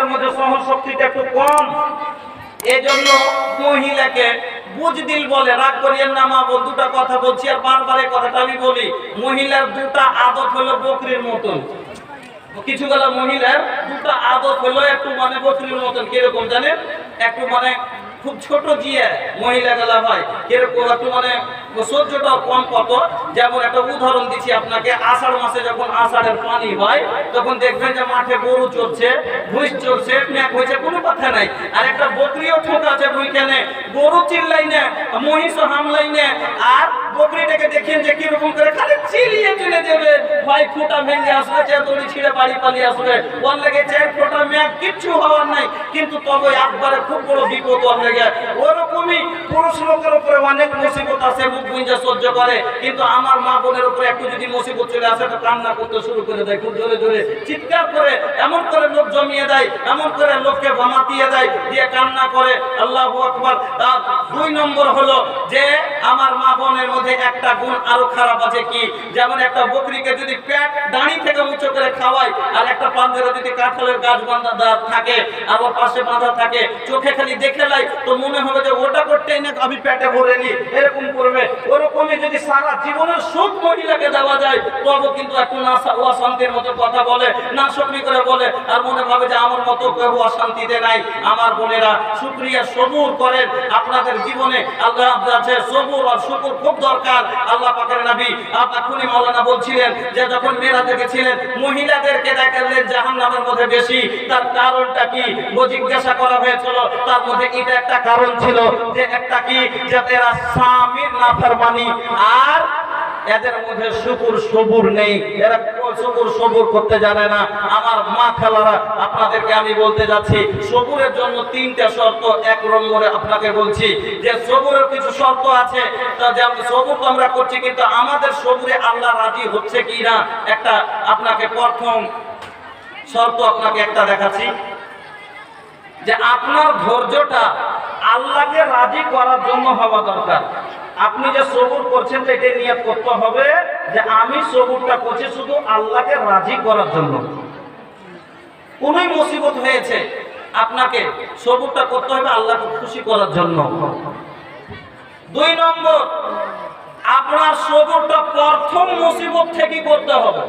মহিলার মধ্যে সহন শক্তিটা একটু কম, এজন্য মহিলাকে বুঝদিল বলে। রাগ করিয়েন না মা বোন, দুটা কথা বলছি আর বারবার এই কথাটা আমি বলি। মহিলার দুটা আদত হলো বকরির মতন। কিছুগুলো মহিলার দুটা আদত হলো একটু মানে বকরির মতন। কিরকম জানেন? একটু মানে খুব ছোট জিয়া মহিলা গেলা হয় কিরকম, একটু মানে সহ্যটা কম। কত যেমন একটা উদাহরণ দিচ্ছি আপনাকে। আষাঢ় মাসে যখন আষাঢ়ের পানি হয় তখন দেখবেন যে মাঠে গরু চড়ছে, ভুঁইস চড়ছে, ম্যাক হয়েছে, কোনো কথা নাই। আর একটা বকরিও ঠোকা আছে ভুঁইখানে, গরু চিল্লাই না, মহিষও হামলাই না, আর বকরিটাকে দেখেন যে কিরকম করে খালি চিলিয়ে চলে যাবে। ভাই ফুটা ভেঙে আসবে, চেতনি ছিঁড়ে বাড়ি পালিয়ে আসবে, ওর লেগে চার ফোটা ম্যাক কিচ্ছু হওয়ার নাই। কিন্তু তবে একবারে খুব বড় বিপদ ওর লেগে। ওরকমই পুরুষ লোকের উপরে অনেক মুসিবত আছে, মুখ গুঞ্জা সহ্য করে। কিন্তু আমার মা বোনের উপরে একটু যদি মুসিবত চলে আসে তো কান্না করতে শুরু করে দেয়, খুব জোরে জোরে চিৎকার করে, এমন করে লোক জমিয়ে দেয়, এমন করে লোককে ভামাতিয়ে দেয়, দিয়ে কান্না করে। আল্লাহু আকবার। তার 2 নম্বর হলো যে আমার মা বোনের মধ্যে একটা গুণ আরো খারাপ আছে। কি? যেমন একটা বকরিকে যদি পেট দাঁড়ি থেকে উঁচু করে খাওয়ায়, আর একটা পাঞ্জরা যদি কাঁঠালের গাছ বাঁধা থাকে আর ওর পাশে বাঁধা থাকে, চোখে খালি দেখে লাই তো মনে হবে যে ওটা করতেই না আমি পেটে ভরে নি, এরকম করবে। ওরকমই যদি সারা জীবনের সুখ মহিলাকে দেওয়া যায় তবে কিন্তু একটু না অশান্তির মতো কথা বলে, না শুকরি করে বলে, আর মনে ভাবে যে আমার মতো কেউ অশান্তিতে নাই। আমার বোনেরা শুকরিয়া সবুর করেন আপনাদের জীবনে। আল্লাহ আছে সবুর আর শুকর খুব দরকার। আল্লাহ পাকের নবী এখনই মাওলানা বলছিলেন যে যখন মেরাজে গেছিলেন মহিলাদেরকে দেখালেন জাহান্নামের মধ্যে বেশি, তার কারণটা কি জিজ্ঞাসা করা হয়েছিল। তার মধ্যে এটা একটা কারণ ছিল যে একটা কি, যে এরা স্বামীর নাফরমানি আর এদের মধ্যে শুকুর সবুর নেই, এরা শুকুর সবুর করতে জানে না। আমার মা খালারা আপনাদেরকে আমি বলতে যাচ্ছি সবুরের জন্য 3টা শর্ত। 1 নম্বরে আপনাকে বলছি যে সবুরের কিছু শর্ত আছে। যেমন সবুর তো আমরা করছি, কিন্তু আমাদের সবুরে আল্লাহ রাজি হচ্ছে কি না, একটা আপনাকে প্রথম শর্ত আপনাকে একটা দেখাচ্ছি যে আপনার ধৈর্যটা আল্লাহকে রাজি করার জন্য হওয়া দরকার। আপনি যে সবুর করছেন এটা নিয়ত করতে হবে যে আমি সবুরটা করছি শুধু আল্লাহকে রাজি করার জন্য। কোনই মুসিবত হয়েছে আপনাকে সবুরটা করতে হবে আল্লাহকে খুশি করার জন্য। 2 নম্বর, আপনার সবুরটা প্রথম মুসিবত থেকে করতে হবে।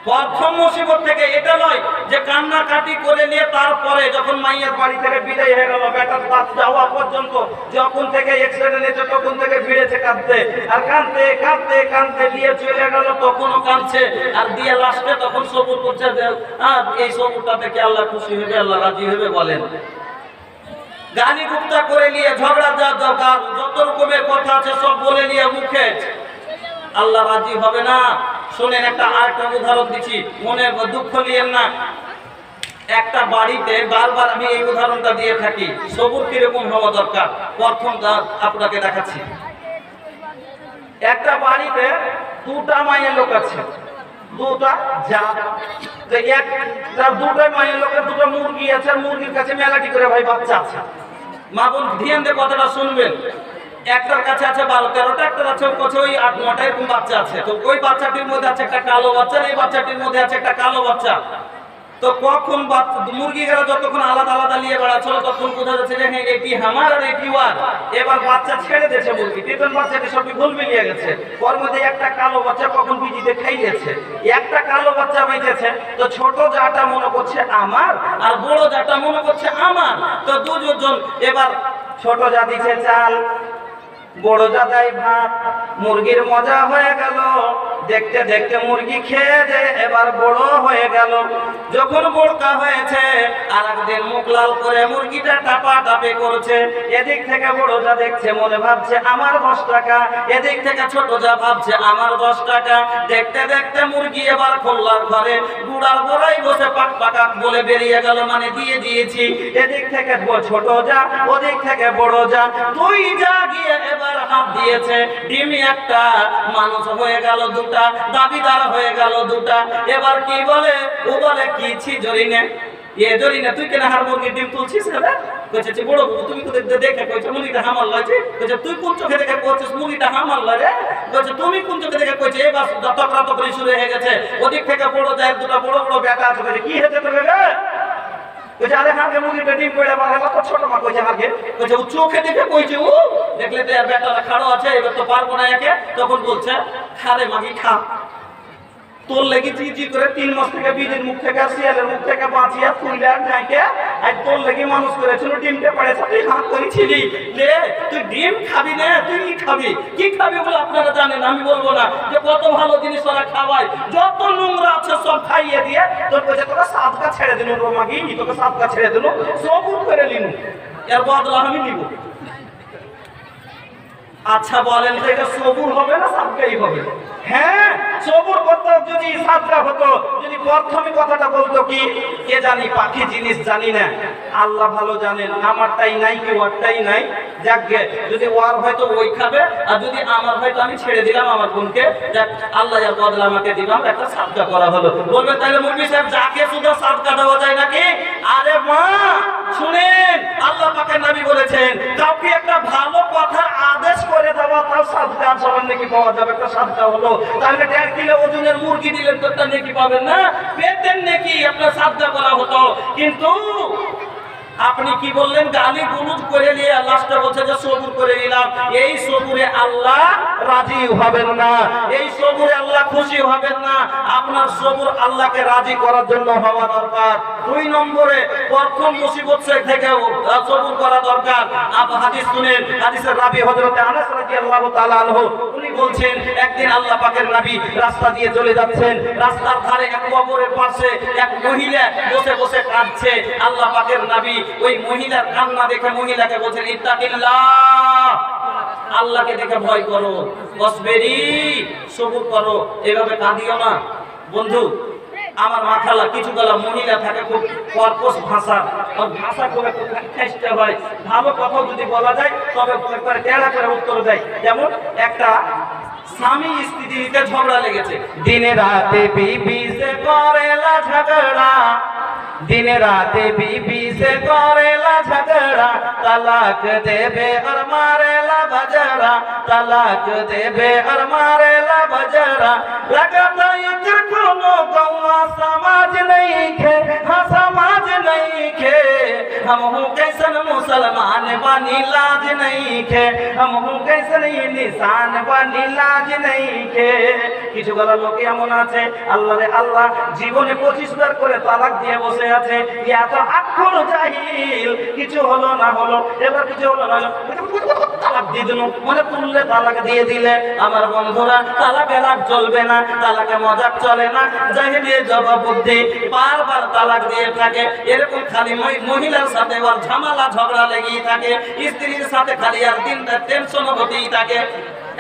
প্রথম মুসিবত থেকে, এটা নয় যে কান্নাকাটি করে নিয়ে তারপরে যখন মাইয়ের বাড়ি থেকে বিদায় হয়ে গেল, বেটার বাস যাওয়া পর্যন্ত যখন থেকে অ্যাক্সিডেন্ট হয়েছে তখন থেকে ভিড়েছে কাঁদতে, আর কাঁদতে কাঁদতে কাঁদতে দিয়ে চলে গেল তখনও কাঁদছে, আর দিয়ে লাস্টে তখন সবুর করছে। এই সবুরটা থেকে আল্লাহ খুশি হবে, আল্লাহ রাজি হবে। বলেন গালি গুপ্তা করে নিয়ে ঝগড়া যা দরকার যত রকমের কথা আছে সব বলে নিয়ে মুখে, আল্লাহ রাজি হবে না। শোনেন একটা আরেকটা উদাহরণ দিচ্ছি, মনে দুঃখ নিয়েন না। একটা বাড়িতে বারবার আমি এই উদাহরণটা দিয়ে থাকি সবুর কিরকম হওয়া দরকার। প্রথম আপনাকে দেখাচ্ছি, একটা বাড়িতে 2টা মায়ের লোক আছে, 2টা যা, দুটো মায়ের লোকের 2টা মুরগি আছে, আর মুরগির কাছে মেলাটি করে ভাই বাচ্চা আছে। মা বোন ধ্যান দিয়ে কথাটা শুনবেন। একটার কাছে আছে 12-13টা, একটার আছে ওই 8-9টা এরকম বাচ্চা আছে। তো ওই বাচ্চাটির মধ্যে আছে একটা কালো বাচ্চা, এই বাচ্চাটির মধ্যে আছে একটা কালো বাচ্চা। তো কখন মুরগিরা যতক্ষণ আলাদা আলাদা নিয়ে বেড়াচ্ছিল তখন বোঝা যাচ্ছে যে হ্যাঁ এটি আমার আর এটি ওর। এবার বাচ্চা ছেড়ে দিয়েছে মুরগি, তিনজন বাচ্চাটি সবই ভুল মিলিয়ে গেছে। ওর মধ্যে একটা কালো বাচ্চা কখন বিজিতে খাই দিয়েছে, একটা কালো বাচ্চা বেঁচেছে। তো ছোট যাটা মনে করছে আমার, আর বড় যাটা মনে করছে আমার। তো দুজন এবার ছোট যা দিছে চাল, বড় যা দেয় ভাত। মুরগির মজা হয়ে গেল, দেখতে দেখতে মুরগি খেয়ে যে এবার বড় হয়ে গেল। যখন বড়কা হয়েছে আর একদিন মুখ লাল করে মুরগিটা টাপা টাপে করছে। এদিক থেকে বড় যা দেখছে মনে ভাবছে আমার 10 টাকা, এদিক থেকে ছোট যা ভাবছে আমার 10 টাকা। দেখতে দেখতে মুরগি এবার খোল্লার ঘরে গুড়ার গোড়াই বসে পাক পাকা বলে বেরিয়ে গেল, মানে দিয়ে দিয়েছি। এদিক থেকে ছোট যা, ওদিক থেকে বড় যা, 2 যা গিয়ে এবার হাত দিয়েছে। ডিমি একটা, মানুষ হয়ে গেল 2টা, দাবিদার হয়ে গেল 2টা। এবার কি বলে? ও বলে কি ছি জরিনে, জরিনে তুই কেন হার মুরগির ডিম তুলছিস? কইছে বড় বাবু তুমি তো দেখে কইছো মুরগিটা হামাল লাগছে। কইছে তুই কোন চোখে দেখে কইছিস মুরগিটা হামাল লাগে? কইছে তুমি কোন চোখে দেখে কইছো? এবার তকরাতকরি শুরু হয়ে গেছে। ওদিক থেকে বড় যায় 2টা বড় বড় বেটা আছে। কইছে কি হয়েছে তোর রে? কইছে আরে হাগে মুরগিটা ডিম পড়ে আমার কত ছোট মা কইছে হাগে কইছে ও চোখে দেখে কইছে ও দেখলে তো বেটাটা খাড়ো আছে এবার তো পারবো না একে তখন বলছে খারে মাগি খা তোর লেগে জি করে 3 মাস থেকে বীজের মুখ থেকে শিয়ালের মুখ থেকে বাঁচিয়া ফুইলা ঢাকে আর তোর লেগে মানুষ করেছিল ডিমটা পড়েছে তুই হাত করেছিলি লে তুই ডিম খাবি না তুই কি খাবি বলে আপনারা জানেন আমি বলবো না যে কত ভালো জিনিস ওরা খাওয়ায় যত নোংরা আছে সব খাইয়ে দিয়ে তোর কাছে তোরা সাতটা ছেড়ে দিল রো মাগি তোকে সাতটা ছেড়ে দিল সবুর করে নিনু এর বদলা আমি নিব আচ্ছা বলেন তো এটা সবুর হবে না সাতটাই হবে হ্যাঁ সবুর করতে যদি সাতটা হতো যদি প্রথমে কথাটা বলতো কি কে জানি পাখি জিনিস জানি না আল্লাহ ভালো জানেন আমারটাই নাই কি ওরটাই নাই যাকগে যদি ওর হয়তো ওই খাবে আর যদি আমার হয়তো আমি ছেড়ে দিলাম আমার বোনকে যাক আল্লাহ এর বদলা আমাকে দিলাম একটা সাদকা করা হলো বলবে তাহলে মুফতি সাহেব যাকে শুধু সাদকা দেওয়া যায় নাকি আরে মা শুনেন আল্লাহ পাকের নবী বলেছেন কাউকে একটা ভালো কথার আদেশ করে দেওয়া তাও সাদকা সমান নাকি পাওয়া যাবে একটা সাদকা হলো তাহলে 1.5 কিলো ওজনের মুরগি দিলেন তো তার নাকি পাবেন না পেতেন নাকি আপনার সাদকা করা হতো কিন্তু আপনি কি বললেন গালি গুলুজ করে নিয়ে লাস্টে বলছে যে সবুর করে নিলাম এই সবুরে আল্লাহ রাজি হবেন না এই সবুরে আল্লাহ খুশি হবেন না আপনার সবুর আল্লাহকে রাজি করার জন্য হওয়া দরকার 2 নম্বরে প্রথম মুসিবত থেকে সবুর করা দরকার আপনি হাদিস শুনেন হাদিসের রাবী হযরত আনাস রাদিয়াল্লাহু তাআলা আনহু উনি বলছেন একদিন আল্লাহ পাকের নবী রাস্তা দিয়ে চলে যাচ্ছেন রাস্তার ধারে এক কবরের পাশে এক মহিলা বসে বসে কাঁদছে আল্লাহ পাকের নবী ওই মহিলার কান্না দেখে মহিলাকে বলেন ইত্তাকিল্লাহ আল্লাহকে দেখে ভয় করো ওয়াসবিরি সবুর করো এভাবে কাঁদিও না বন্ধু আমার মাথালা কিছু গলা মহিলা থাকে খুব কর্কশ ভাষা আর ভাষা খুব একটু চেষ্টা হয় ভালো কথা যদি বলা যায় তবে একবার টেরা করে উত্তর দেয় যেমন একটা স্বামী স্ত্রীতে ঝগড়া লেগেছে দিনে রাতে বিবি সে করেলা ঝগড়া दिन रात बीबी से करेला झगड़ा तलाक देबे और मारेला बजरा तलाक देबे और मारेला बजरा लगता इधर कोनो गौवा समाज नहीं खे हाँ समाज नहीं खे हम हूँ कैसन मुसलमान बनी लाज नहीं खे हम हूँ कैसन ये निशान बनी लाज नहीं खे কিছু গলা লোকে এমন আছে আল্লাহ রে আল্লাহ জীবনে 25 বার করে তালাক দিয়ে বসে আছে ইয়া তো আক্ষর জাহিল কিছু হলো না হলো এবার কিছু হলো না তালাক দিয়ে দিল মানে তুললে তালাক দিয়ে দিলে আমার বন্ধুরা তালাকে রাগ চলবে না তালাকে মজাক চলে না জাহিলি জবাব বুদ্ধি বারবার তালাক দিয়ে থাকে এরকম খালি মহিলার সাথে ওর ঝামেলা ঝগড়া লেগেই থাকে স্ত্রীর সাথে খালি আর দিনটা টেনশন হতেই থাকে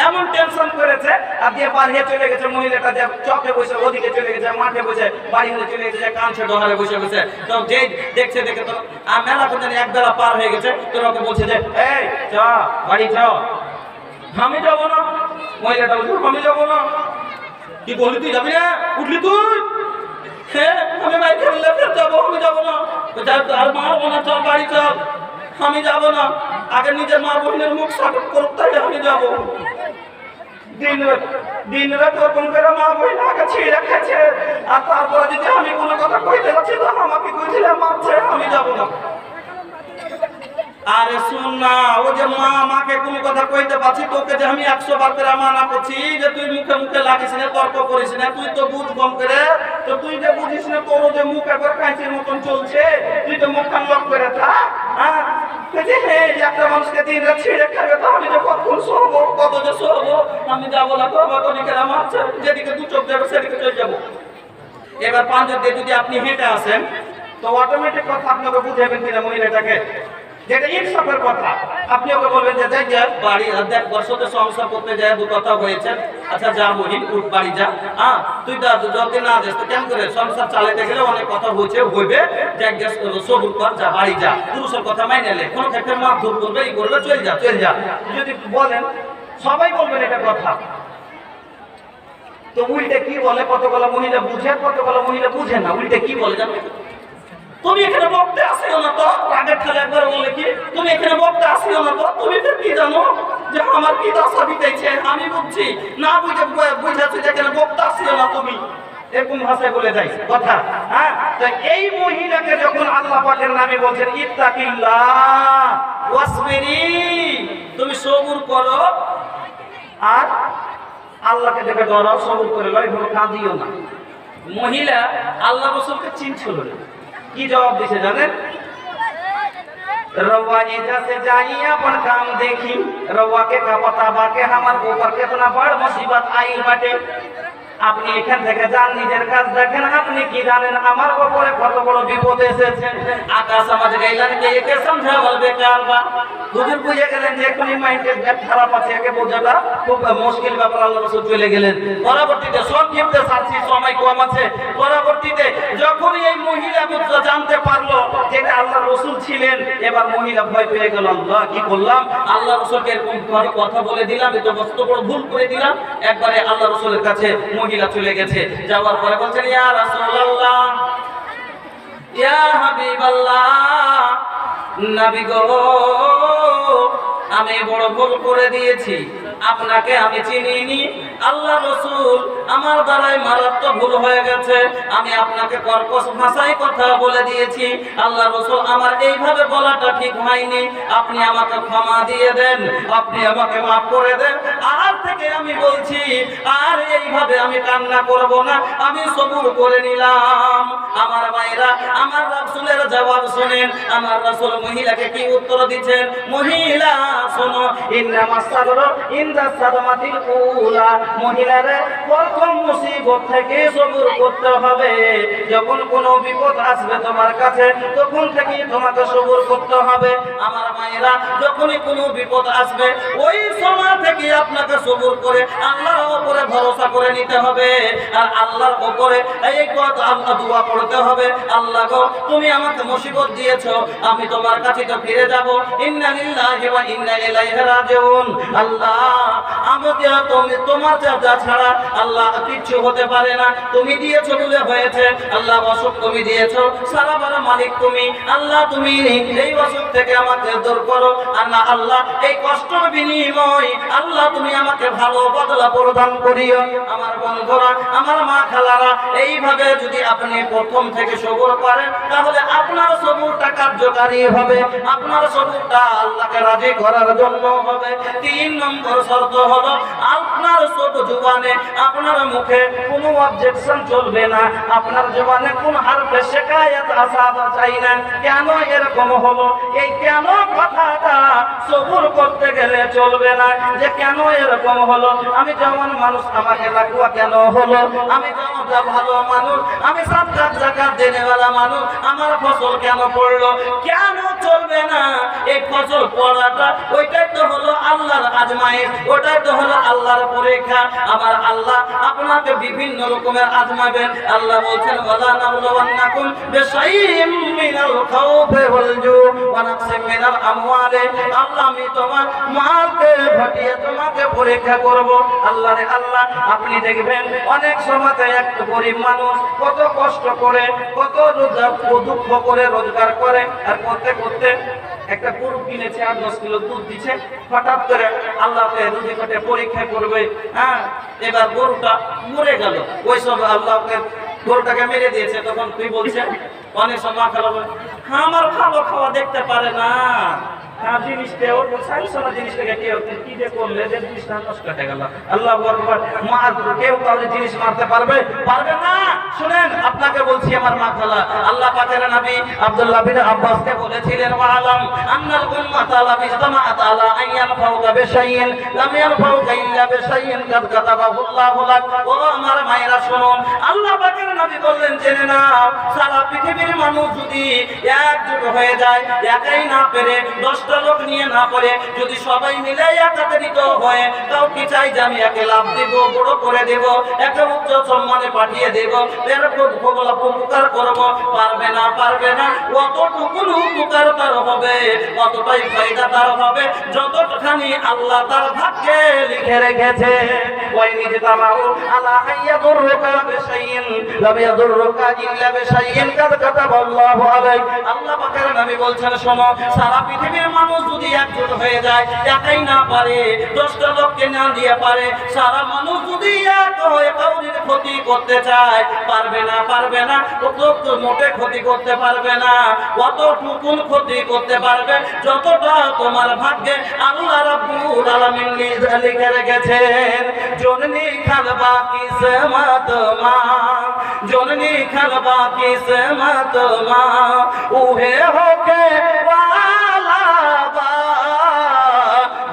এমন টেনশন করেছে আর দিয়ে বাড়িয়ে চলে গেছে মহিলাটা যে চকে বসে ওদিকে চলে গেছে মাঠে বসে বাড়ি হয়ে চলে গেছে কাঁচে ডোহারে বসে বসে তো যে দেখছে দেখে তো মেলা কোন এক বেলা পার হয়ে গেছে তোর ওকে বলছে যে এই চ বাড়ি চ আমি যাবো না মহিলাটা বলছে আমি যাবো না কি বলি তুই যাবি না উঠলি তুই হ্যাঁ আমি বাড়ি খেলে যাবো আমি যাবো না আর মারবো না চল বাড়ি চল আমি যাবো না আগে নিজের মা বোনের মুখ সাটক করুক তাই আমি যাবো দিন রাত ওরকম করে মা বোন আগে ছিঁড়ে রেখেছে আর তারপরে যদি আমি কোনো কথা কইতে যাচ্ছি তো আমাকে কইছিলে মারছে আমি যাবো না আরে শুন না ও যে মা আমাকে কোনো কথা কইতে পারছি তোকে যে আমি 100 বার করে মানা করছি যে তুই মুখে মুখে লাগিস না তর্ক করিস না তুই তো বুঝ কম করে তো তুই যে বুঝিস না তোর যে মুখ একবার কাঁচির মতন চলছে তুই তো মুখ লক করে থাক হ্যাঁ একটা মানুষকে দিন রাত ছিঁড়ে খাবে তো আমি যে কতক্ষণ শোবো কত যে শোবো আমি যাবো না তো আমার অনেকের আমার যেদিকে 2 চোখ যাবে সেদিকে চলে যাবো এবার 5 দিয়ে যদি আপনি হেঁটে আসেন তো অটোমেটিক কথা আপনাকে বুঝাবেন কিনা মহিলাটাকে যেটা ইনসাফের কথা আপনি ওকে বলবেন যে যাই যা বাড়ি দেখ বর্ষতে সংসার করতে যায় 2 কথা হয়েছে আচ্ছা যা মহিন উঠ বাড়ি যা হ্যাঁ তুই যত না যাস তো কেন করে সংসার চালাতে গেলে অনেক কথা হচ্ছে হইবে দেখ সবুর কর যা বাড়ি যা পুরুষের কথা মাইনে নে কোনো ক্ষেত্রে মারধর করবে এই করবে চল যা যদি বলেন সবাই বলবেন এটা কথা তো উল্টে কি বলে কতগুলো মহিলা বুঝে কতগুলো মহিলা বুঝে না উল্টে কি বলে জানেন তুমি এখানে বকতে আসিও না তো রাগের ঠেলে একবার বলে কি তুমি এখানে বকতে আসিও না তো তুমি তো কি জানো যে আমার কি দশা দিতেছে আমি বুঝছি না বুঝে বুঝাচ্ছি যে এখানে বকতে আসিও না তুমি এরকম ভাষায় বলে যায় কথা। হ্যাঁ, তো এই মহিলাকে যখন আল্লাহ পাকের নামে বলছেন ইত্তাকিল্লাহ ওয়াসবিরি, তুমি সবুর করো আর আল্লাহকে দেখে ডরাও, সবুর করে লয়, এভাবে কাঁদিও না। মহিলা আল্লাহ রাসূলকে চিনছিল না, কি জবাব দিছে জানেন? रवा एजा से जाइए अपन काम देखी, रवा के का पता बाके हमार ऊपर कितना बड़ मुसीबत आई बाटे। আপনি এখান থেকে যান, নিজের কাজ দেখেন, আপনি কি জানেন আমার উপরে কত বড় বিপদ এসেছে। আকাশ সমাজ গাইলেন যে একে সমঝাবল বেকার বা হুজুর বুঝে গেলেন যে এখনই মাইন্ডের খারাপ আছে, একে বোঝাটা খুব মুশকিল ব্যাপার। আল্লাহ রাসূল চলে গেলেন। পরবর্তীতে সংক্ষিপ্তে সাথী সময় কম আছে, পরবর্তীতে যখন এই মহিলা পুত্র জানতে পারলো যে এটা আল্লাহ রাসূল ছিলেন, এবার মহিলা ভয় পেয়ে গেল, আল্লাহ কি করলাম, আল্লাহ রাসূলকে এরকম কথা বলে দিলাম, এটা মস্ত বড় ভুল করে দিলাম। একবারে আল্লাহ রাসূলের কাছে মহিলা চলে গেছে, যাওয়ার পরে বলছেন ইয়া রাসূলুল্লাহ, ইয়া হাবিবাল্লাহ, নবী গো আমি বড় ভুল করে দিয়েছি, আপনাকে আমি চিনিনি। আল্লাহ রাসূল আমার দ্বারাই মারাত্মক ভুল হয়ে গেছে, আমি আপনাকে কর্কশ ভাষায় কথা বলে দিয়েছি। আল্লাহ রাসূল আমার এইভাবে বলাটা ঠিক হয়নি, আপনি আমাকে ক্ষমা দিয়ে দেন, আপনি আমাকে মাফ করে দেন। আর থেকে আমি বলছি আর এইভাবে আমি কান্না করব না, আমি সবুর করে নিলাম। আমার ভাইরা, আমার রাসূলের জবাব শুনেন, আমার রাসূল মহিলাকে কি উত্তর দিচ্ছেন? মহিলা শোনো, ইন্নামাস সাবরু ইনদা সাদমাতিল উলা, মহিলারে প্রথম মুসিবত থেকে সবুর করতে হবে। যখন কোনো বিপদ আসবে তোমার কাছে, তখন থেকে তোমাকে সবুর করতে হবে। আমার মায়েরা, যখনই কোনো বিপদ আসবে ওই সময় থেকে আপনাকে সবুর করে আল্লাহর উপরে ভরসা করে নিতে হবে। আর আল্লাহর উপরে এই কথা আল্লাহ দোয়া পড়তে হবে, আল্লাহ গো তুমি আমাকে মুসিবত দিয়েছো, আমি তোমার কাছে তো ফিরে যাব। ইন্না লিল্লাহি ওয়া ইন্না ইলাইহি রাজিউন। আল্লাহ আমাকে তুমি তোমার যা ছাড়া আল্লাহ কিচ্ছু হতে পারে না, তুমি দিয়েছো বলে হয়েছে। আল্লাহ অসুখ তুমি দিয়েছো, সারা বারা মালিক তুমি। আল্লাহ তুমি এই অসুখ থেকে আমাকে দূর করো। আল্লাহ আল্লাহ এই কষ্টের বিনিময় আল্লাহ তুমি আমাকে ভালো বদলা প্রদান করিও। আমার বন্ধুরা, আমার মা খালারা, এইভাবে যদি আপনি প্রথম থেকে সবুর করেন, তাহলে আপনার সবুরটা কার্যকারী হবে, আপনার সবুরটা আল্লাহকে রাজি করার জন্য হবে। 3 নম্বর শর্ত হলো আপনার সব জবানে, আপনার মুখে কোনো অবজেকশন চলবে না, আপনার জবানে কোন হারফে শিকায়াত আসা চাই না। কেন এরকম হলো, এই কেন কথাটা সবুর করতে গেলে চলবে না, যে কেন এরকম হলো, আমি যেমন মানুষ আমাকে লাগুয়া কেন হলো, আমি যেমন ভালো মানুষ, আমি সাদকাত যাকাত দেনেওয়ালা মানুষ, আমার ফসল কেন পড়লো, কেন চলবে না। এই ফসল পড়াটা ওইটাই তো হলো আল্লাহর আজমাইশ, ওটাই তো হলো আল্লাহর পরীক্ষা। আমার আল্লাহ আপনাকে বিভিন্ন রকমের আজমাবেন। আল্লাহ বলছেন ওয়ালা নাবলুওয়ান্নাকুম বিশাইইম মিনাল খাউফি ওয়াল জু ওয়া নাকসিম মিনাল আমওয়ালি। আল্লাহ আমি তোমার মালকে ঘটিয়ে তোমাকে পরীক্ষা করব। আল্লাহ রে আল্লাহ, আপনি দেখবেন অনেক সময়তে একটা গরিব মানুষ কত কষ্ট করে, কত দুঃখ করে রোজগার করে, আর করতে করতে একটা গরু কিনেছে, 8-10 কিলো দুধ দিচ্ছে, হঠাৎ করে আল্লাহকে রুজি কটে পরীক্ষা করবে। হ্যাঁ, এবার গরুটা মরে গেল, ওই সব আল্লাহকে গরুটাকে মেরে দিয়েছে। তখন তুই বলছে অনেক সময় খাওয়া, আমার ভালো খাওয়া দেখতে পারে না, জিনিসটা ওর সাইন্সনা জিনিসটাকে কেউ কি যে করলে যে জিনিসটা নষ্ট হয়ে গেল। আল্লাহু আকবার। কেউ কাউকে জিনিস মারতে পারবে না। শুনেন, আপনাকে বলছি আমার মা খালা, আল্লাহ পাকের নবী আব্দুল্লাহ বিন আব্বাসকে বলেছিলেন ওয়ালাম আন্নাল উম্মাতা লা ইজতামাআত আলা আইয়ান ফাওকা বিশাইইন লাম ইয়ারফাউকা ইল্লা বিশাইইন কাদ কাতাবাহু আল্লাহু লাক। ও আমার মায়েরা শুনুন, আল্লাহ পাকের নবী বললেন জেনে নাও, সারা পৃথিবীর মানুষ যদি একজোট হয়ে যায়, একাই না পেরে 10টা লোক নিয়ে না পারে, যদি সবাই মিলে একত্রিত হয়ে তাও কি চাই যে আমি একে লাভ দেব, বড় করে দেব, একটা উচ্চ সম্মানে পাঠিয়ে দেব, এর উপকার করবো, পারবে না অতটুকু উপকার তার হবে, অতটাই ফায়দা তার হবে যতখানি আল্লাহ তার ভাগ্যে লিখে রেখেছে। ওয়াইনি জাতামাউ আলা আইয়াদুররুকা বিশাইইন লাম ইয়াদুররুকা ইল্লা বিশাইইন কাদ কাতাবাল্লাহু আলাইক। আল্লাহ পাকের নবী বলছেন, শোনো, সারা পৃথিবীর মানুষ যদি একজোট হয়ে যায়, একাই না পারে, 10টা লোককে না দিয়ে পারে, সারা মানুষ যদি এক হয়ে কাউরির ক্ষতি করতে চায়, পারবে না, পারবে না, তো মোটে ক্ষতি করতে পারবে না। কতটুকুন ক্ষতি করতে পারবে? যতটা তোমার ভাগ্যে আল্লাহ রাব্বুল আলামিন লিখে রেখেছেন। জননী খালবা কিসমত মা, জননী খালবা কিসমত মা, উহে হোকে वाला बा,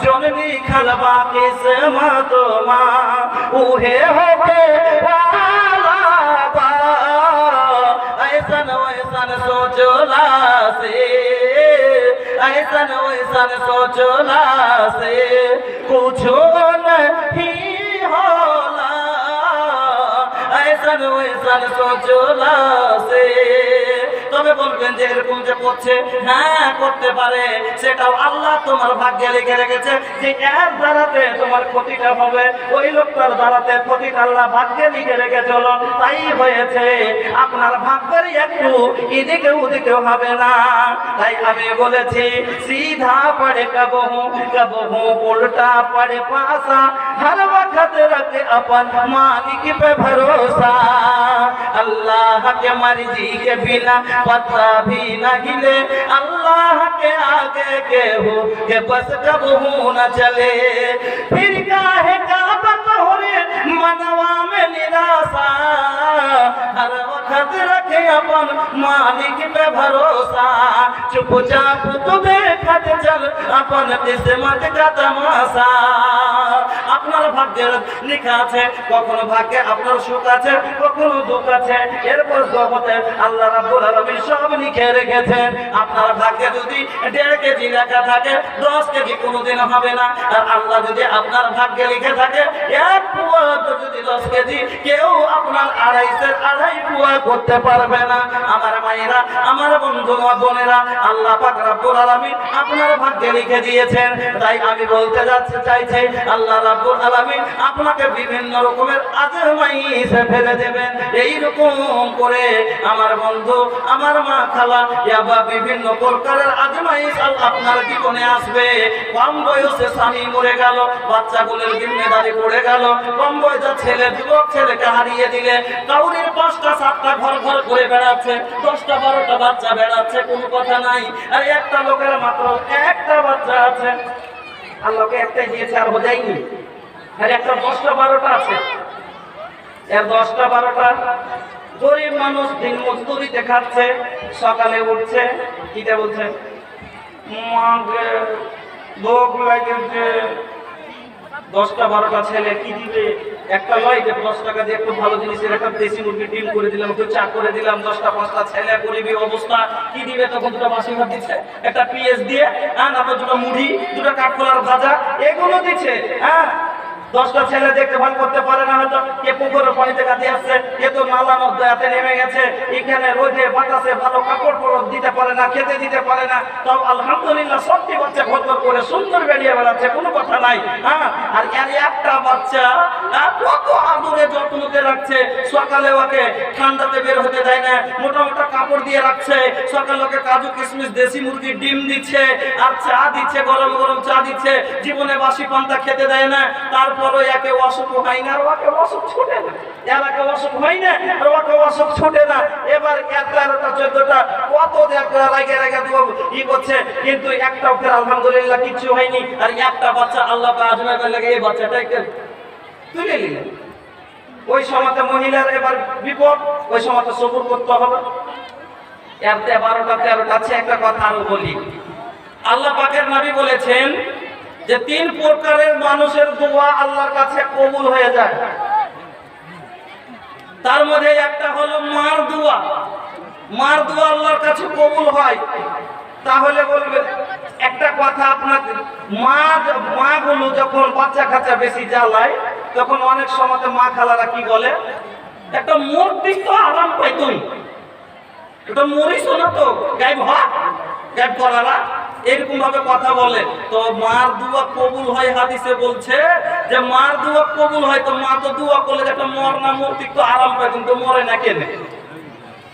जननी खलबा किस्मत मा, उहे होके वाला बा। ऐसन वैसन सोचला से, ऐसन वैसन सोचला से कुछ नहीं होला, ऐसन वैसन सोचला से। তবে বলবেন যে এরকম যে করছে, হ্যাঁ করতে পারে, সেটাও আল্লাহ তোমার ভাগ্যে লিখে রেখেছে যে এর দ্বারাতে তোমার ক্ষতিটা হবে, ওই লোকটার দ্বারাতে ক্ষতিটা আল্লাহ ভাগ্যে লিখে রেখেছে, তাই হয়েছে। আপনার ভাগ্যের একটু এদিকে ওদিকে হবে না। তাই আমি বলেছি सीधा पड़े कबहू कबहू उल्टा पड़े पासा, हर वक्त रखे अपन मालिक पे भरोसा। अल्लाह के मर्जी के बिना पत्ता भी न हिले, अल्लाह के आगे के हो के बस कबहू न चले। फिर काहे का बतौरे मनवा में निराशा, हर वक्त रखे अपन मालिक पे भरोसा। चुपचाप तू देखत चल अपन किस्मत का तमाशा। আপনার ভাগ্যের লেখা আছে, কখনো ভাগ্যে আপনার সুখ আছে, কখনো দুঃখ আছে, এরপর জগতে আল্লাহ রাব্বুল আলামিন সব লিখে রেখেছেন। আপনার ভাগ্যে যদি 1.5 কেজি লেখা থাকে, 10 কেজি কোনোদিন হবে না। আর আল্লাহ যদি আপনার ভাগ্যে লিখে থাকে 1 পুয়া, যদি 10 কেজি, কেউ আপনার 2.5 পুয়া করতে পারবে না। আমার মায়েরা, আমার বন্ধু বোনেরা, আল্লাহ পাক রাব্বুল আলামিন আপনার ভাগ্যে লিখে দিয়েছেন। তাই আমি বলতে চাইছি, আল্লাহ রাব্বুল আলামিন আপনাকে বিভিন্ন রকমের আজমাইশে ফেলে দেবেন। এইরকম করে আমার বন্ধু, আমার মা, খালা, ইয়াবা বিভিন্ন প্রকারের আজমাইশ আপনার জীবনে আসবে। কম বয়সে স্বামী মরে গেল, বাচ্চাগুলোর জিম্মেদারি পড়ে গেল, কম বয়সের ছেলে, যুবক ছেলেকে হারিয়ে দিলে, কাউরির 5টা 7টা ঘর ঘর করে বেড়াচ্ছে, 10টা 12টা বাচ্চা বেড়াচ্ছে, কোনো কথা নাই। আর একটা লোকের মাত্র একটা বাচ্চা আছে, আল্লাহকে একটাই দিয়েছে, আর বোঝায়নি। আর একটা 10টা 12টা আছে, এর 10টা 12টা গরিব মানুষ দিন মজদুরিতে খাচ্ছে, সকালে উঠছে, কিটা বলছে, মাকে ভোগ লাগেছে। 10টা 12টা ছেলে কি দিবে? একটা লয় যে 10 টাকা দিয়ে একটু ভালো জিনিসের একটা দেশি মুরগি ডিম করে দিলাম, একটু চা করে দিলাম, 10টা 5টা ছেলে গরিবী অবস্থা, কি দিবে? তখন 2টা বাসি ভাত দিচ্ছে, একটা পিএস দিয়ে, হ্যাঁ, তারপর 2টা মুড়ি, 2টা কাঠকলার ভাজা, এগুলো দিচ্ছে। হ্যাঁ, 10টা ছেলে দেখভাল করতে পারে না, হয়তো কে পুকুরের পানিতে কাজে আসছে, কে তো নালা নদীতে নেমে গেছে, এখানে রোদে বাতাসে ভালো কাপড় পরত দিতে পারে না, খেতে দিতে পারে না। তাও আলহামদুলিল্লাহ সবটি বাচ্চা ঘর করে সুন্দর বেরিয়ে বেড়াচ্ছে, কোনো কথা নাই। হ্যাঁ, আর এর একটা বাচ্চা কত আদরে যত্নতে রাখছে, সকালে ওকে ঠান্ডাতে বের হতে দেয় না, মোটা মোটা কাপড় দিয়ে রাখছে, সকালে ওকে কাজু কিশমিশ দেশি মুরগির ডিম দিচ্ছে, আর চা দিচ্ছে, গরম গরম চা দিচ্ছে, জীবনে বাসি পান্তা খেতে দেয় না। তারপরও একে অসুখ হয় না, আর ওকে অসুখ ছুটে না, এলাকে অসুখ হয় না, আর ওকে অসুখ ছুটে না। এবার 11টা 14টা কত লাগে ই করছে, কিন্তু একটা ওকে আলহামদুলিল্লাহ কিচ্ছু হয়নি। আর একটা বাচ্চা আল্লাহ আজমাইবার লাগে, এই বাচ্চাটাকে তুলে নিলেন। ওই সময়তে মহিলার এবার বিপদ, ওই সময়তে সবুর করতে হবে। এর 12টা 13টা আছে। একটা কথা আরো বলি, আল্লাহ পাকের নবী বলেছেন যে 3 প্রকারের মানুষের দোয়া আল্লাহর কাছে কবুল হয়ে যায়। তার মধ্যে একটা হলো মার দোয়া। মার দোয়া আল্লাহর কাছে কবুল হয়। তাহলে বলবে একটা কথা, আপনাকে মা গুলো যখন বাচ্চা কাচ্চা বেশি জ্বালায়, তখন অনেক সময় মা খালারা কি বলে, একটা মূর্তি তো আরাম পাই, তুই এটা মরিস না তো গায়েব গায়েব করারা, এরকম ভাবে কথা বলে, তো মার দুয়া কবুল হয়। হাদিসে বলছে যে মার দুয়া কবুল হয়, তো মা তো দুয়া করলে একটা মর না মরতে তো আরাম পায়, কিন্তু মরে না কেনে?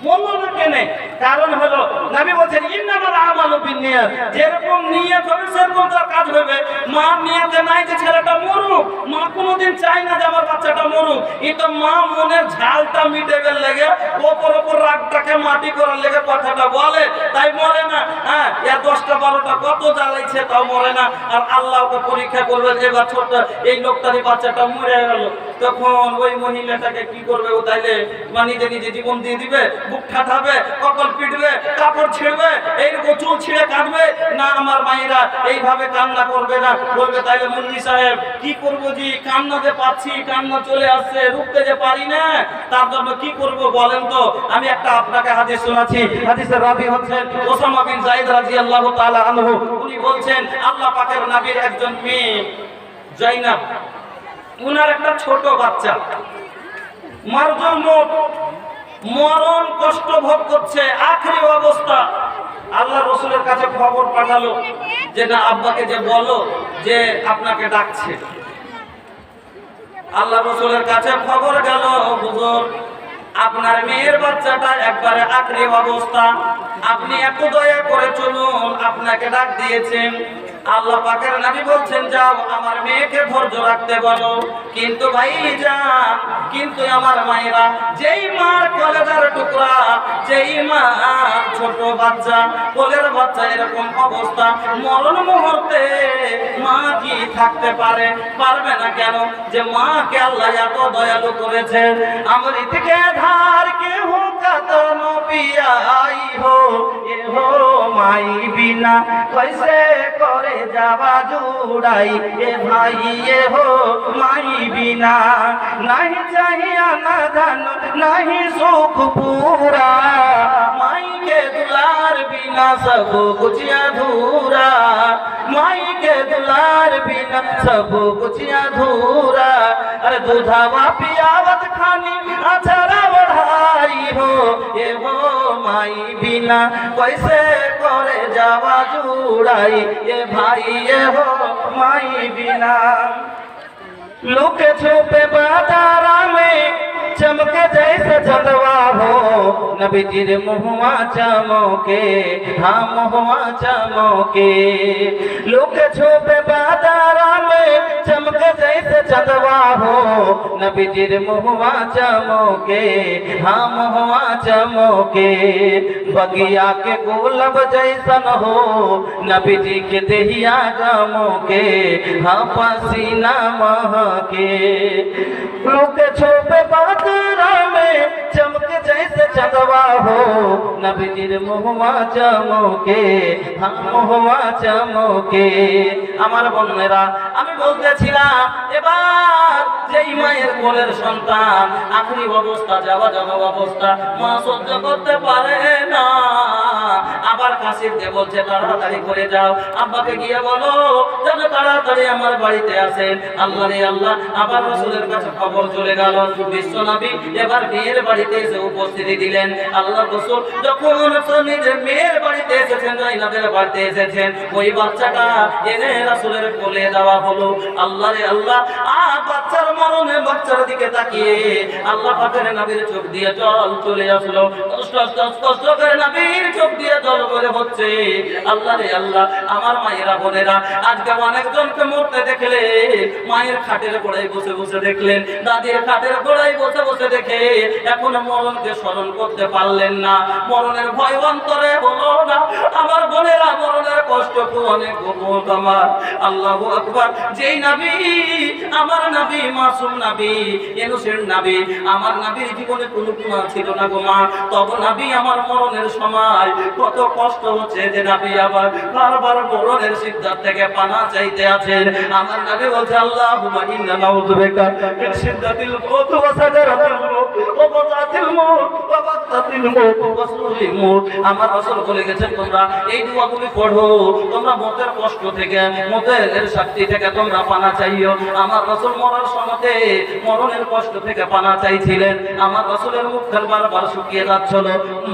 মরলো না কেনে? কারণ হলো নবী বলেছেন ইন্নামাল আমালু বিন্নিয়াত, যেরকম নিয়ত হবে সেরকম তার কাজ হবে। মা নিয়তে নাই যে ছেলেটা মরুক, মা কোনোদিন চায় না যে আমার বাচ্চাটা মরুক, কিন্তু মা মনের ঝালটা মিটাবার লেগে ওপর রাগটাকে মাটি করার লেগে কথাটা বলে, তাই মরে না। হ্যাঁ, এর 10টা 12টা কত জ্বালাইছে তাও মরে না। আর আল্লাহ ওকে পরীক্ষা করবে, এবার ছোট এই লোকটারই বাচ্চাটা মরে গেল, তখন ওই মহিলাটাকে কি করবে? ও তাইলে নিজে নিজে জীবন দিয়ে দিবে, বুক ঠাটাবে, কপাল পিটবে, কাপড় ছিঁড়বে, এইরকম চুল ছিঁড়ে কাটবে না? আমার মায়েরা এইভাবে কান্না করবে না, বলবে তাইলে মুন্নি সাহেব কি করবো জি, কান্না যে পাচ্ছি, কান্না চলে আসছে, রুখতে যে পারি না, তার জন্য কি করব বলেন তো? আমি একটা আপনাকে হাদিস শোনাচ্ছি। হাদিসের রাবী হচ্ছেন ওসামা বিন যায়েদ রাদিয়াল্লাহু তাআলা আনহু। উনি বলছেন আল্লাহ পাকের নবীর একজন মেয়ে জাইনাব, উনার একটা ছোট বাচ্চা মারজুল মউত, মরণ কষ্ট ভোগ করছে, আখেরি অবস্থা। আল্লাহ রাসূলের কাছে খবর পাঠালো যে না, আব্বাকে যে বলো যে আপনাকে ডাকছে। আল্লাহ রাসূলের কাছে খবর গেল, হুজুর আপনার মেয়ের বাচ্চাটা একবারে আখেরি অবস্থা, আপনি এত দয়া করে চলুন, আপনাকে ডাক দিয়েছেন। আল্লাহ পাকের নবী বলছেন যাও আমার মেয়েকে ধৈর্য রাখতে বলো। কিন্তু ভাইজান, কিন্তু আমার মায়েরা, যেই মার কলেজার টুকরা, যেই মা ছোট বাচ্চা, কোলের বাচ্চা এরকম অবস্থা, মরণ মুহূর্তে মা কি থাকতে পারে? পারবে না। কেন? যে মাকে আল্লাহ এত দয়ালু করেছেন। আমার থেকে ধার কে হো কাতন পিয়াই হো, এ হো মাই বিনা কইসে করে যাবা জুড়াই, এ ভাই এ হো মাই বিনা नहीं चाहिए ना धन नहीं सुख पूरा, माई के दुलार बिना सब कुछ अधूरा, माई के दुलार बिना सब कुछ अधूरा। अरे दूधावा पियावत खानी अचरा बढ़ाई हो, ये हो माई बिना कैसे करे जावा जुड़ाई, ये भाई ये हो माई बिना। लुके छुपे बाजारा में चमके जैसे चंदवा हो, नबी जीर मुहवा चमके, हाँ मुहवा चमके। लुके छुपे बाजारा में चमके जैसे चंदवा हो, नबी जीर मुहवा चमके, हाँ मुहवा चमके। बगिया के गुलाब जैसन हो, नबी जी के देहिया गमके, हाँ पसीना महके। लुके छुपे बाजारा में चमके जैसे चंदवा हो, नबी जीर मुहवा चमके, हाँ मुहवा चमके। আমার বোনেরা, আমি বলতেছিলাম এবার যেই মায়ের কোলের সন্তান আখেরি অবস্থা, যাওয়া অবস্থা, মা সহ্য করতে পারে না, আবার কাশির যে বলছে তাড়াতাড়ি করে যাও, আব্বাকে গিয়ে বলো যেন তাড়াতাড়ি আমার বাড়িতে আসেন। আল্লাহ রে আল্লাহ, আবার রাসূলের কাছে খবর চলে গেল। বিশ্ব নবী এবার মেয়ের বাড়িতে এসে উপস্থিতি দিলেন। আল্লাহ রাসূল যখন নিজের মেয়ের বাড়িতে এসেছেন, জাইনাবের বাড়িতে এসেছেন, ওই বাচ্চাটা এনে রাসূলের কোলে দেওয়া হলো। আল্লাহ রে আল্লাহ, বাচ্চার মরণে বাচ্চার দিকে তাকিয়ে আল্লাহ পাকের নবীর চোখ দিয়ে জল চলে আসলো। কষ্ট করে নবীর চোখ দিয়ে জল বলে হচ্ছে। আল্লাহ রে আল্লাহ, আমার মায়েরা বোনেরা, আজকে অনেকজনকে মরতে দেখলে মায়ের খাটের গোড়ায় বসে বসে দেখলেন, দাদির খাটের গোড়ায় বসে বসে দেখে এখনো মরণকে স্মরণ করতে পারলেন না, মরণের ভয় অন্তরে হলো না। আমার বোনেরা, মরণের কষ্ট খুব অনেক বহুত আমার। আল্লাহু আকবার। যেই নবী, আমার নবী, মাসুম নবী, ইনোসেন্ট নবী, আমার নবীর জীবনে কোনো গুনাহ ছিল না গো মা, তবে নবী আমার মরণের সময় কত কষ্ট হচ্ছে যে নবী আবার বারবার মরণের সিদ্ধান্ত থেকে পানা চাইতে আছেন। আমার নবী বলছে আল্লাহুম্মা ইন্না নাউযু বিকা মিন শিদ্দাতিল মউত ওয়া সাকারাতিল মউত ওয়া বাতাতিল মউত ওয়া বাতাতিল মউত ওয়া সুরিল মউত। আমার রাসূল বলে গেছেন তোমরা এই দোয়াগুলি পড়ো, তোমরা মতের কষ্ট থেকে, মতের শাস্তি থেকে তোমরা পানা চাইও। আমার রাসূল মরার সময়তে মরণের কষ্ট থেকে পানা চাইছিলেন। আমার রাসূলের মুখের বারবার শুকিয়ে যাচ্ছিল।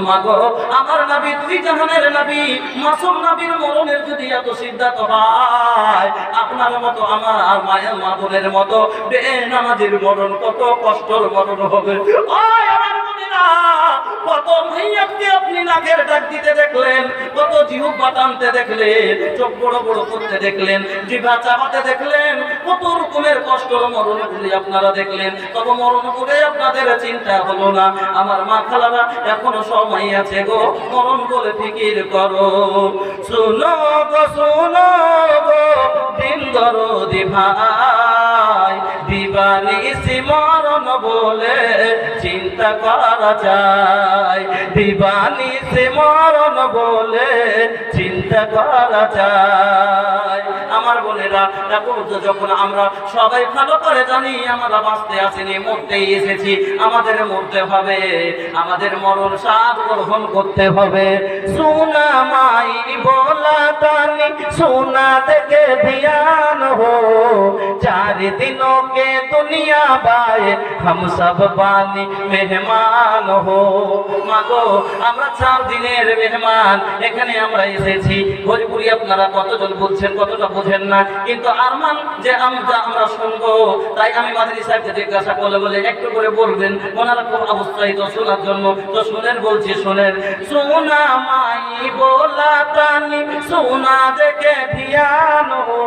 মাগো আমার নবী, দুই জাহানের নবী, মাসুম নবীর মরণের যদি এত সিদ্ধান্ত হয়, আপনার মতো আমার মায়ের মা বোনের মতো বেনামাজির মরণ কত কষ্টর মরণ হবে। ওই আমার বোনেরা, কত ভাইয়াকে আপনি নাকের ডাক দিতে দেখলেন, কত জিহ্বা টানতে দেখলেন, চোখ বড় বড় করতে দেখলেন, জিহ্বা চাবাতে দেখলেন, কত রকমের কষ্টর মরণগুলি আপনারা দেখলেন। তবে মরণ করে আপনাদের চিন্তা হলো না। আমার মা খালারা, এখনো সময় আছে গো, মরণ বলে ফিকির করো। শুনো গো, শুনো গো দিন দরদি ভাই, দিবানিশি মরণ বলে চিন্তা করা যায়, দিবানিশি মরণ বলে চিন্তা করা যায়। আমার বোনেরা, এখন যখন আমরা সবাই ভালো করে জানি আমরা বাঁচতে আসিনি, মরতেই এসেছি, আমাদের মরতে হবে, আমাদের মরণ স্বাদ গ্রহণ করতে হবে। সোনা মাই बोला तानी सोना देखे ध्यान हो, 4 दिनों के दुनिया बाए हम सब बानी मेहमान हो। মাগো আমরা 4 দিনের মেহমান, এখানে আমরা এসেছি। ভোজপুরি আপনারা কতজন বুঝছেন, কতটা বুঝেন না, কিন্তু আরমান যে আমরা শুনবো, তাই আমি মাদারি সাহেবকে জিজ্ঞাসা করলে বলে একটু করে বলবেন, ওনারা খুব অবস্থায় তো শোনার জন্য। তো শুনেন, বলছি শুনেন। সোনা মাই बोला तानी सोना देखे ध्यान हो,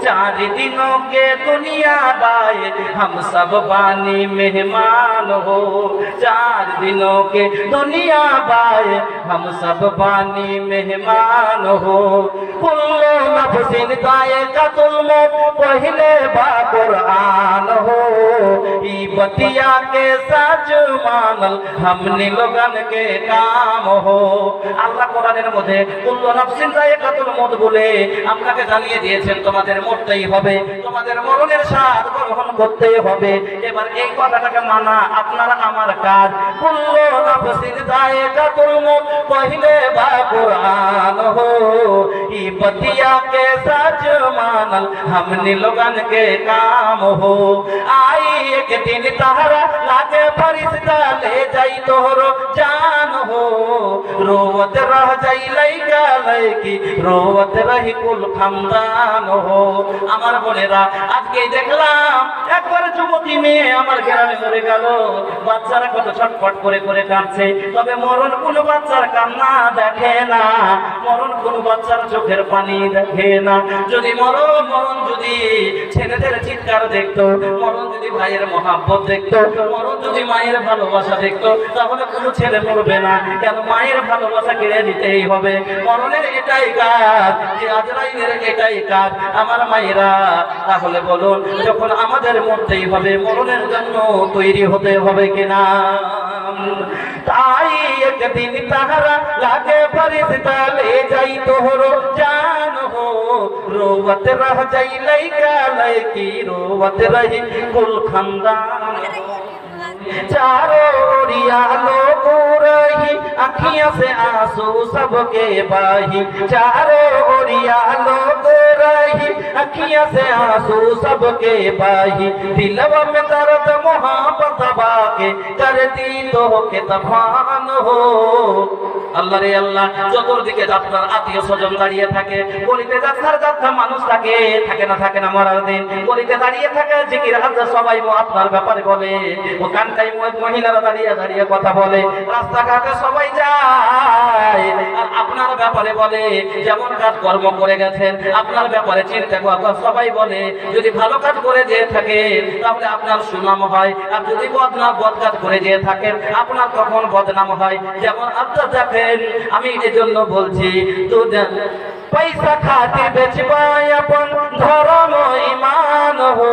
4 दिनों के दुनिया बाए हम सब बानी मेहमान हो, 4 दिनों के दुनिया बाए हम सब बानी मेहमान हो। कुल्लू नफ्सिन जायकातुल मौत पहले बा कुरान हो, ई बतिया के सच मानल हमने लोगन के काम हो। আল্লাহ কোরআনের মধ্যে কুল্লু নাফসিন যায়কাতুল মউত বলে আপনাকে জানিয়ে দিয়েছেন তোমাদের মরতেই হবে, তোমাদের মরণের স্বাদ গ্রহণ করতেই হবে। এবার এই কথাটাকে মানা আপনারা আমার কাজ। কুল্লু নাফসিন যায়কাতুল মউত পহলে বা কুরআন हो, ई बतिया के सच मानल हमने लोगन के काम हो। आई एक दिन तहरा लागे फरिश्ता ले जाई तोहरो जान हो, रोवत रह जाई लइका लइकी, रोवत रही कुल খানদান हो। আমার বোনেরা, আজকে দেখলাম একবার যুবতী মেয়ে আমার গ্রামে মরে গেল, বাচ্চারা কত ছটফট করে করে কাঁদছে। তবে মরণ কোনো বাচ্চার কান্না দেখে না, মরণ কোনো বাচ্চার চোখের পানি দেখে না। যদি মরণ যদি ছেলেদের চিৎকার দেখতো, মরণ যদি ভাইয়ের মহাব্বত দেখতো, মরণ যদি মায়ের ভালোবাসা দেখতো, তাহলে কোনো ছেলে মরবে না। কেন? মায়ের ভালোবাসা কেড়ে নিতেই হবে। মরণের এটাই কাজ, যে আজরাইলের এটাই কাজ। আমার মায়েরা, তাহলে বলুন, যখন আমাদের মরতেই হবে, মরণের জন্য তৈরি হতে হবে কিনা? তাই একদিন তাহারা লাগে ফরিশ্তা ले जाई तोहरो जान हो, रोवत रह जाई लइका लइकी, रोवत रही कुल खानदान हो। चारों ओरिया लोग रही, अखियां से आंसू सबके बाही, चारों ओरिया लोग रही, अखियां से आंसू सबके बाही, दिलवा में दर्द मोहब्बत बाके करती तो के तफान हो। আল্লাহ রে আল্লাহ, চতুর্দিকে আপনার আত্মীয় স্বজন দাঁড়িয়ে থাকে, গলিতে যাত্রার যাত্রা মানুষ থাকে, থাকে না থাকে না মরার দিন, গলিতে দাঁড়িয়ে থাকে, জিকির আজকে সবাই আপনার ব্যাপারে বলে, ও কানটাই মহিলারা দাঁড়িয়ে দাঁড়িয়ে কথা বলে, রাস্তাঘাটে সবাই যায় আর আপনার ব্যাপারে বলে, যেমন কাজ কর্ম করে গেছেন আপনার ব্যাপারে চিন্তা কথা সবাই বলে। যদি ভালো কাজ করে যেয়ে থাকে তাহলে আপনার সুনাম হয়, আর যদি বদ কাজ করে যেয়ে থাকেন আপনার তখন বদনাম হয়। যেমন আপনার দেখেন, আমি এই জন্য বলছি, তো पैसा खातिर बेचबाय अपन धर्म ईमान हो,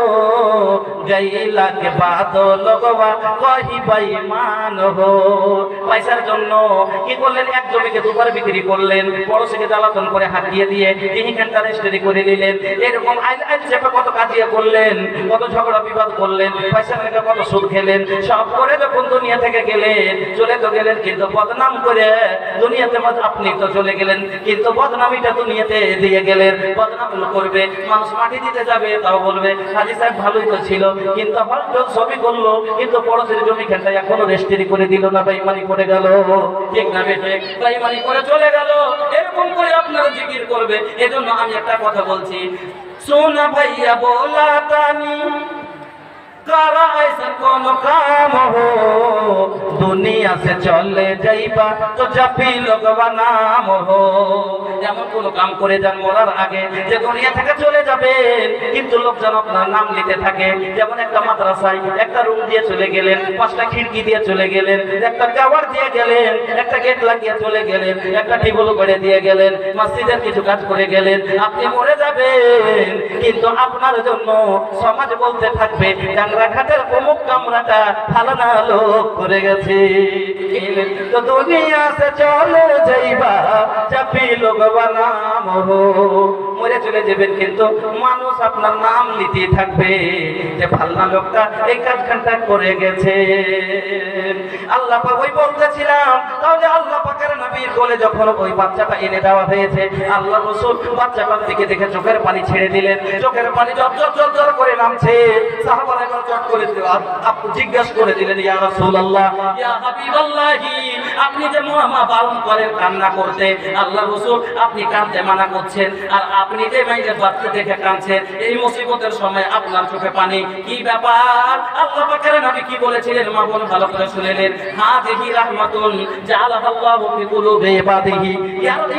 गईला के बाद लोगवा कही बेईमान हो। পয়সার জন্য কি করলেন, এক জমিকে দুবার বিক্রি করলেন, পড়োশিকে জ্বালাতন করে হাঁটিয়ে দিয়ে তিনখানটা রেজিস্ট্রি করে নিলেন। এরকম আইল আইল চেপে কত কাজিয়া করলেন, কত ঝগড়া বিবাদ করলেন, পয়সা মেরে কত সুদ খেলেন। সব করে যখন দুনিয়া থেকে গেলেন, চলে তো গেলেন, কিন্তু বদনাম করে দুনিয়াতে আপনি তো চলে গেলেন, কিন্তু বদনামিটা দুনিয়াতে দিয়ে গেলেন। বদনাম করবে মানুষ, মাটি দিতে যাবে তাও বলবে হাজী সাহেব ভালোই তো ছিল, কিন্তু হয়তো সবই করলো, কিন্তু পড়োশির জমি খেলটা এখনো রেজিস্ট্রি করে দিল না, বেঈমানি করে গেল। ঠিক না বেটে? বেঈমানি করে চলে গেল। এরকম করে আপনারা জিকির করবে। এজন্য আমি একটা কথা বলছি, সোনা ভাইয়া बोला तानी करा ऐसा कोनो काम हो, दुनिया से चले जाइबा तो जपी लोगवा नाम हो। যেমন কোন কাম করে যান মরার আগে, যে দুনিয়া থেকে চলে যাবেন, কিন্তু লোকজন আপনার নাম নিতে থাকে। যেমন একটা মাদ্রাসায় একটা রুম দিয়ে চলে গেলেন, 5টা খিড়কি দিয়ে চলে গেলেন, একটা কাওয়ার দিয়ে গেলেন, একটা গেট লাগিয়ে চলে গেলেন, একটা টেবিল করে দিয়ে গেলেন, মসজিদের কিছু কাজ করে গেলেন। আপনি মরে যাবেন, কিন্তু আপনার জন্য সমাজ বলতে থাকবে ডাংরাঘাটের অমুক কামরাটা ফালানা লোক করে গেছে। তো দুনিয়া সে চলে যাইবা চাপি লোগবা নাম হো, মরে চলে যাবেন, কিন্তু মানুষ আপনার নাম নিতে থাকবে যে ফালনা লোকটা এই কাজখানটা করে গেছে। আল্লাহ পাক ওই বলতেছিলাম, তাহলে আল্লাহ পাকের নবীর কোলে যখন ওই বাচ্চাটা এনে দেওয়া হয়েছে, আল্লাহ রাসূল বাচ্চাটার দিকে দেখে চোখের পানি ছেড়ে দিলেন। চোখের পানি জর করে নামছে। সাহাবারা এবার চট করে আপনি জিজ্ঞাসা করে দিলেন, ইয়া রাসূলুল্লাহ, ইয়া হাবিবাল্লাহি, আপনি যে মা বারণ করেন কান্না করতে, আল্লাহ রাসূল আপনি কাঁদতে মানা করছেন, আর আপনি যে মাইজের বাচ্চা দেখে কাঁদছেন, এই মুসিবতের সময় আপনার চোখে পানি, কি ব্যাপার? আল্লাহ পাকের নবী কি বলেছিলেন? মা বোন ভালো করে শুনলেন, হাযিহি রাহমাতুন জাআলাহাল্লাহু ফি কুলুবি ইবাদিহি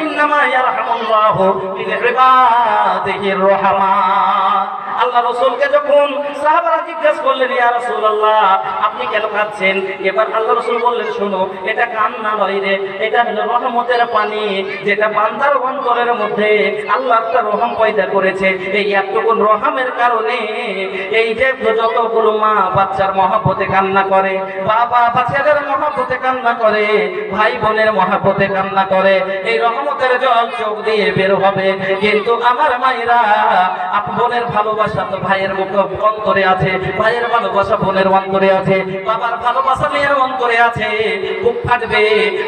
ইন্নামা ইয়ারহামুল্লাহু মিন ইবাদিহির রাহমান। আল্লাহ রাসূলকে যখন সাহাবারা জিজ্ঞাসা করলেন, ইয়া রাসূলুল্লাহ আপনি কেন কাঁদছেন? এবার আল্লাহ রাসূল বললেন, শোনো, এটা কান্না নয় রে, এটা হলো রহমতের পানি, যেটা বান্দার অন্তরের মধ্যে আল্লাহ একটা রহম পয়দা করেছে। এই এতটুকু রহমের কারণে এই যে যতগুলো মা বাচ্চার মহব্বতে কান্না করে, বাবা বাচ্চাদের মহব্বতে কান্না করে, ভাই বোনের মহব্বতে কান্না করে, এই রহমতের জল চোখ দিয়ে বের হবে। কিন্তু আমার মায়েরা, বোনের ভালোবাসা তো ভাইয়ের মুখ অন্তরে আছে, ভাইয়ের ভালোবাসা বোনের অন্তরে আছে, বাবার ভালোবাসা মেয়ের অন্তরে আছে। বুক ফাটবে,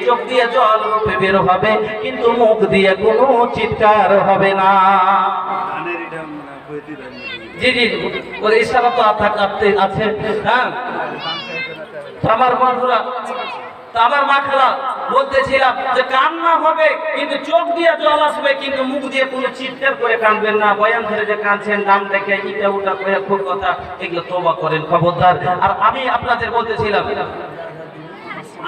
চোখ দিয়ে জল রূপে বের হবে, কিন্তু মুখ দিয়ে কোনো চিৎকার হবে না। জি জি, ওর ইশারা তো আছে। হ্যাঁ, আমার বন্ধুরা, আমার মা খালা বলতেছিলাম যে কান্না হবে, কিন্তু চোখ দিয়ে জল আসবে, কিন্তু মুখ দিয়ে কোনো চিৎকার করে কাঁদবেন না। বয়ান ধরে যে কাঁদছেন, নাম দেখে ইটা উটা করে খুব কথা, এগুলো তওবা করেন খবরদার। আর আমি আপনাদের বলতেছিলাম,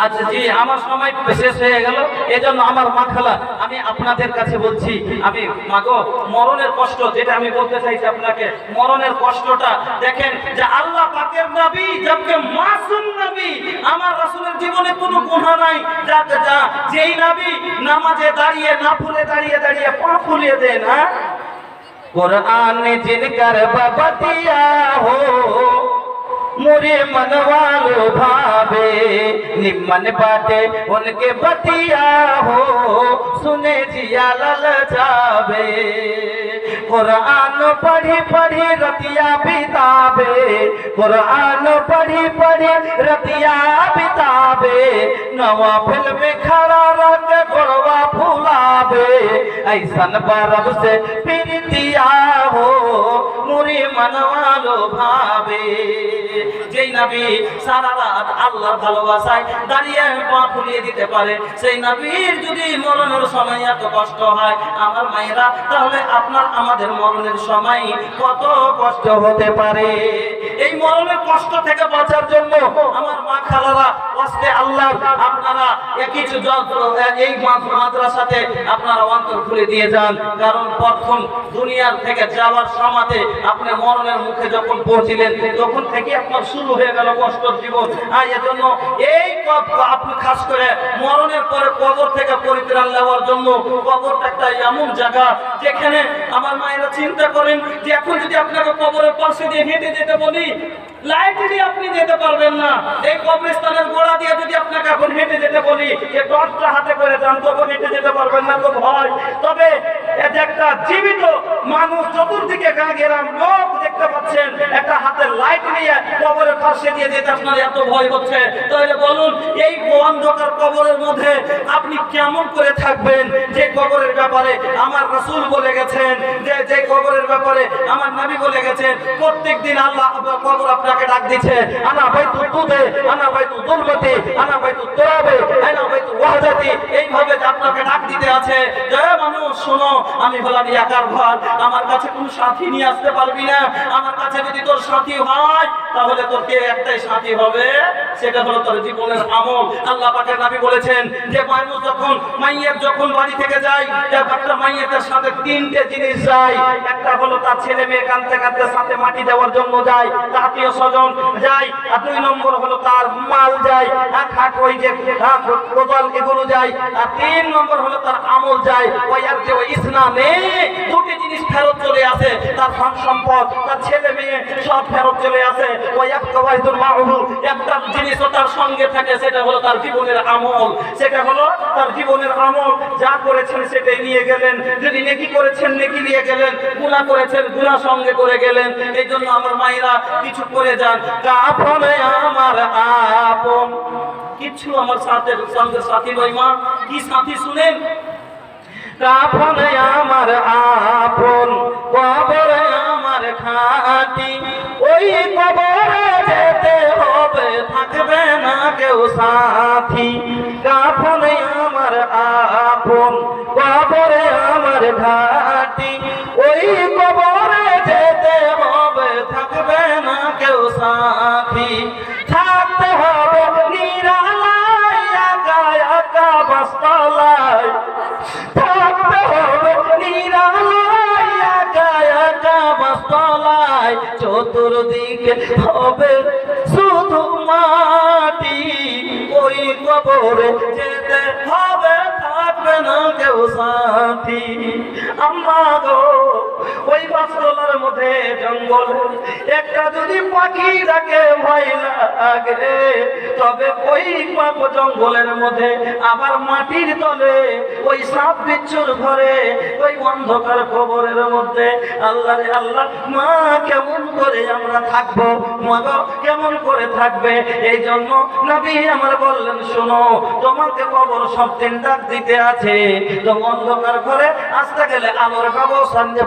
আচ্ছা জি, আমার সময় শেষ হয়ে গেল, এজন্য আমার মা খালা আমি আপনাদের কাছে বলছি, আমি মাগো মরণের কষ্ট যেটা আমি বলতে চাইছি আপনাকে, মরণের কষ্টটা দেখেন যে আল্লাহ পাকের নবী জবকে মাসুম নবী, আমার রাসূলের জীবনে কোনো গুনাহ নাই, যা যেই নবী নামাজে দাঁড়িয়ে না ফুলে দাঁড়িয়ে দাঁড়িয়ে পা ফুলিয়ে দেন। হ্যাঁ, कुरान जिनकर बबतिया हो मोरे मनवालो भावे निम्मन बाटे उनके बतिया हो सुने जिया लल जावे कुरान पढ़ी पढ़ी रतिया बितावे कुरान पढ़ी पढ़ी रतिया बितावे नवा फिल्म में खड़ा रंग गोड़वा फुलावे ऐसन बरब से प्रीतिया हो मुरी मनवालो भावे যেই নবী সারা রাত আল্লাহর ভালোবাসায় দাঁড়িয়ে পা ফুলিয়ে দিতে পারে, সেই নবীর যদি মরণের সময় এত কষ্ট হয় আমার মায়েরা, তাহলে আপনার আমাদের মরণের সময় কত কষ্ট হতে পারে। এই মরণের কষ্ট থেকে বাঁচার জন্য আমার মা খালারা কষ্টে আল্লাহ আপনারা কিছু এই মাদ্রাসাতে আপনারা অন্তর খুলে দিয়ে যান, কারণ প্রথম দুনিয়ার থেকে যাওয়ার সময়তে আপনি মরণের মুখে যখন পৌঁছিলেন তখন থেকে আপনার শুরু হয়ে গেল কষ্টের জীবন। আর এজন্য এই আপনি খাস করে মরণের পরে কবর থেকে পরিত্রাণ নেওয়ার জন্য, কবরটা একটা এমন জায়গা যেখানে আমার মায়েরা চিন্তা করেন যে এখন যদি আপনাকে কবরের পাশে দিয়ে হেঁটে যেতে বলি বলি লাইট দিয়ে আপনি যেতে পারবেন না। এই কবরস্থানের গোড়া দিয়ে যদি আপনাকে এখন হেঁটে যেতে বলি যে টর্চটা হাতে করে যান, তখন হেঁটে যেতে পারবেন না, তো ভয়। তবে এটা একটা জীবিত মানুষ, চতুর্দিকে গাঁগেরাম লোক দেখতে পাচ্ছেন, একটা হাতে লাইট নিয়ে কবরের পাশে দিয়ে যেতে আপনার এত ভয় হচ্ছে, তাহলে বলুন এই অন্ধকার কবরের মধ্যে আপনি কেমন করে থাকবেন? যে কবরের ব্যাপারে আমার রাসূল বলে গেছেন, যে কবরের ব্যাপারে আমার নবী বলে গেছেন, প্রত্যেকদিন আল্লাহ কবর আপনাকে ডাক দিচ্ছে, আনা বাইতুল দুদে, আনা বাইতুল দুলমতি, আনা বাইতুল তুরাবে, আনা বাইতুল ওয়াহদাতি, এইভাবে আপনাকে ডাক দিতে আছে যে মানুষ শোনো, আমি হলাম একার ঘর, আমার কাছে কোনো সাথী নিয়ে আসতে পারবি না। আমার কাছে যদি তোর সাথী হয় তাহলে তোর কে একটাই সাথী হবে, সেটা হলো তোর জীবনের আমল। আল্লাহ পাকের নবী বলেছেন যে মানুষ যখন মাইয়ের যখন বাড়ি থেকে যায়, একটা মাইয়ের সাথে তিনটে জিনিস যায়, একটা হলো তার ছেলে মেয়ে কাঁদতে কাঁদতে সাথে মাটি দেওয়ার জন্য যায়, আত্মীয় স্বজন যায়, আর 2 নম্বর হলো তার মাল যায়, আর খাট ওই যে কোদাল এগুলো যায়, আর 3 নম্বর হলো তার আমল যায়। ওই আর যে ওই ইসলামে দুটি জিনিস ফেরত চলে আসে, তার ধন সম্পদ, তার ছেলে মেয়ে সব ফেরত চলে আসে। ওই একটা ওয়াইদুল মাউহু, একটা জিনিস তার সঙ্গে থাকে, সেটা হলো তার জীবনের আমল, সেটা হলো তার জীবনের আমল। যা করেছেন সেটাই নিয়ে গেলেন, যদি নেকি করেছেন নেকি নিয়ে গেলেন, গুনাহ করেছেন গুনাহ সঙ্গে করে গেলেন। এই জন্য আমার মায়েরা কিছু করে যান, কাফনে আমার আপন, কিছু আমার সঙ্গে সাথী নয়। মা কি সাথী শুনেন? কাফনে আমার আপন, কবরে আমার খাঁটি, ওই কবরে যেতে হবে, থাকবে না কেউ সাথী। কাফনে আমার আপন, কবরে আমার ঘাটি, ওই কবরে যেতে হবে, থাকবে না কেউ সাথী। থাকতে হবে নিরালায়, একা একা বাসতলায়, থাকতে হবে নিরালায়, একা একা বাসতলায়, চতুর্দিকে হবে শুধু মাটি, ওই কবরে যেতে হবে, থাকবে না কেউ সাথী। আম্মা গো, ওই বাসতলার মধ্যে জঙ্গল, একটা যদি পাখি ডাকে ভয় লাগে, তবে ওই জঙ্গলের মধ্যে আবার মাটির তলে ওই সাপ বিচ্ছুর ঘরে, ওই অন্ধকার কবরের মধ্যে আল্লাহ রে আল্লাহ, মা কেমন করে আমরা থাকবো? মা গো কেমন করে থাকবে? এই জন্য নবী আমার বললেন, শোনো, তোমাকে কবর সব দিন ডাক দিতে আছে, তো অন্ধকার ঘরে আসতে গেলে আলোর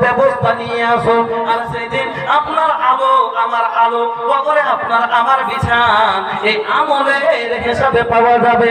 ব্যবস্থা নিয়ে আসো। আর সেই দিন আপনার আলো আমার আলো, কবরে আপনার আমার বিছান, এই আমলের হিসাবে পাওয়া যাবে।